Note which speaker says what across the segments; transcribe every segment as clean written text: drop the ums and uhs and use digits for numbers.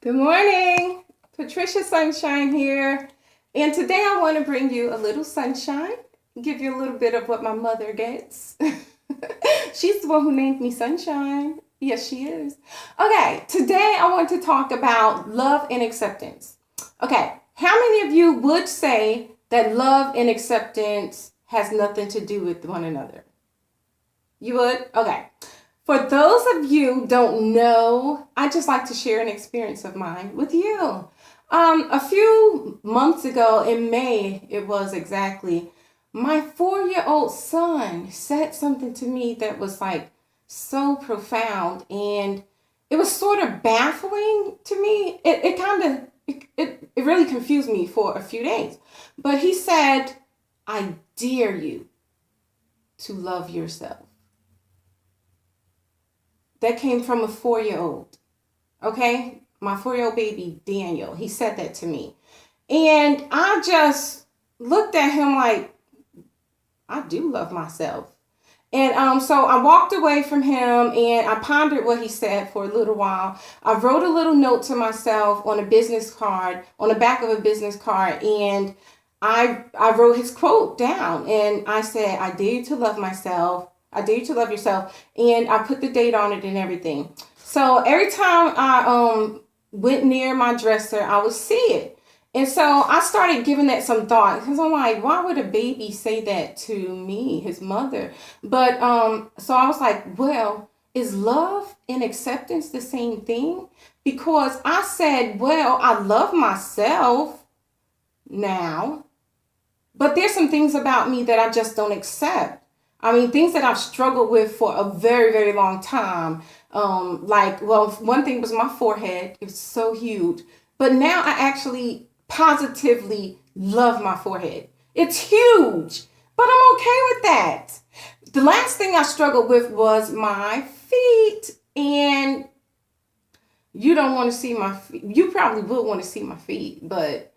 Speaker 1: Good morning. Patricia Sunshine here. And today I want to bring you a little sunshine, give you a little bit of what my mother gets. She's the one who named me Sunshine. Yes, she is. Okay, today I want to talk about love and acceptance. Okay, how many of you would say that love and acceptance has nothing to do with one another? You would? Okay. For those of you who don't know, I just like to share an experience of mine with you. A few months ago in May, it was exactly, my 4-year-old son said something to me that was like so profound, and it was sort of baffling to me. It kind of, it really confused me for a few days. But he said, I dare you to love yourself. That came from a 4-year-old. Okay? My 4-year-old baby, Daniel. He said that to me. And I just looked at him like, I do love myself. And so I walked away from him and I pondered what he said for a little while. I wrote a little note to myself on a business card, on the back of a business card, and I wrote his quote down. And I said, I dare you to love myself. I dare you to love yourself. And I put the date on it and everything. So every time I went near my dresser, I would see it. And so I started giving that some thought because I'm like, why would a baby say that to me, his mother? But so I was like, well, is love and acceptance the same thing? Because I said, well, I love myself now, but there's some things about me that I just don't accept. I mean, things that I've struggled with for a very, very long time. Well, one thing was my forehead. It was so huge. But now I actually positively love my forehead. It's huge, but I'm okay with that. The last thing I struggled with was my feet. And you don't want to see my feet. You probably would want to see my feet, but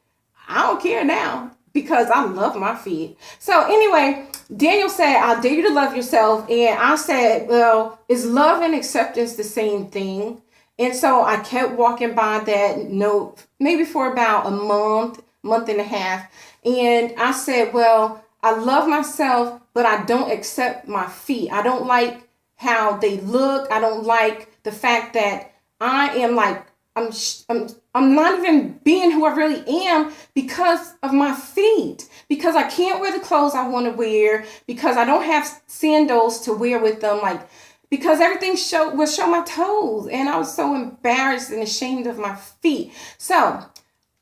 Speaker 1: I don't care now because I love my feet. So anyway, Daniel said, I dare you to love yourself. And I said, well, is love and acceptance the same thing? And so I kept walking by that note, maybe for about a month and a half. And I said, well, I love myself, but I don't accept my feet. I don't like how they look. I don't like the fact that I am like, I'm not even being who I really am because of my feet, because I can't wear the clothes I want to wear, because I don't have sandals to wear with them, like because everything will show my toes, and I was so embarrassed and ashamed of my feet. So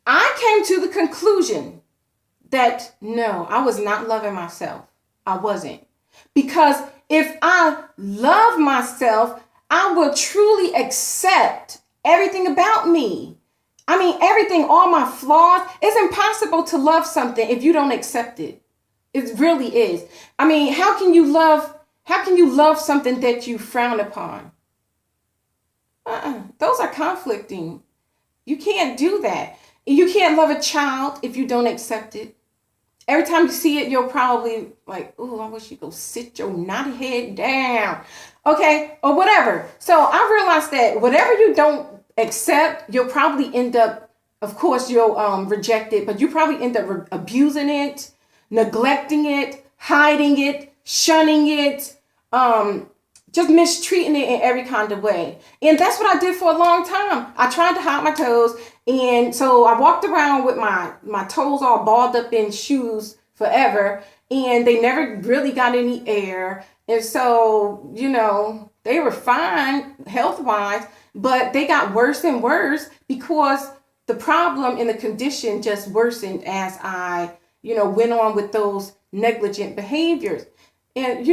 Speaker 1: I came to the conclusion that no, I was not loving myself. I wasn't. Because if I love myself, I will truly accept everything about me. I mean, everything, all my flaws. It's impossible to love something if you don't accept it. It really is. I mean, how can you love something that you frown upon? Those are conflicting. You can't do that. You can't love a child if you don't accept it. Every time you see it, you're probably like, oh, I wish you go sit your naughty head down. Okay, or whatever. So I realized that whatever you don't accept, you'll probably end up, of course, you'll reject it, but you probably end up abusing it, neglecting it, hiding it, shunning it, just mistreating it in every kind of way. And that's what I did for a long time. I tried to hide my toes. And so I walked around with my toes all balled up in shoes forever. And they never really got any air. And so, they were fine health-wise, but they got worse and worse because the problem and the condition just worsened as I, went on with those negligent behaviors. And,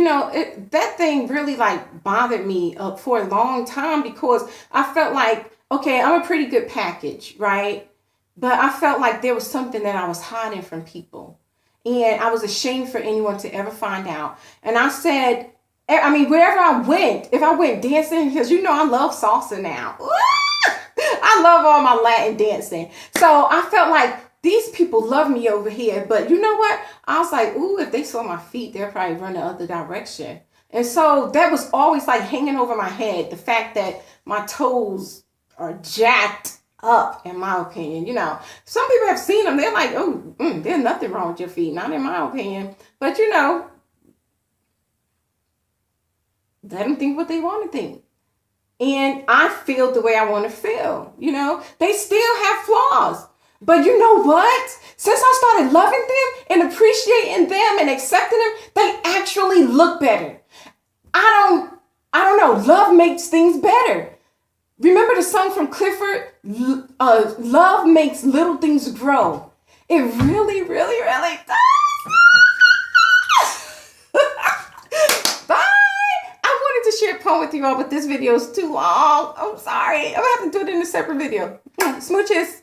Speaker 1: that thing really like bothered me for a long time because I felt like, okay, I'm a pretty good package, right? But I felt like there was something that I was hiding from people. And I was ashamed for anyone to ever find out. And I said, wherever I went, if I went dancing, because I love salsa now. I love all my Latin dancing. So I felt like these people love me over here. But you know what? I was like, ooh, if they saw my feet, they'll probably run the other direction. And so that was always like hanging over my head. The fact that my toes are jacked up, in my opinion. You know, some people have seen them. They're like, oh, there's nothing wrong with your feet. Not in my opinion. But, you know, let them think what they want to think. And I feel the way I want to feel. You know, they still have flaws. But you know what? Since I started loving them and appreciating them and accepting them, they actually look better. I don't know. Love makes things better. Remember the song from Clifford? Love makes little things grow. It really, really, really does. Bye. I wanted to share a poem with you all, but this video is too long. I'm sorry. I'm going to have to do it in a separate video. Smooches.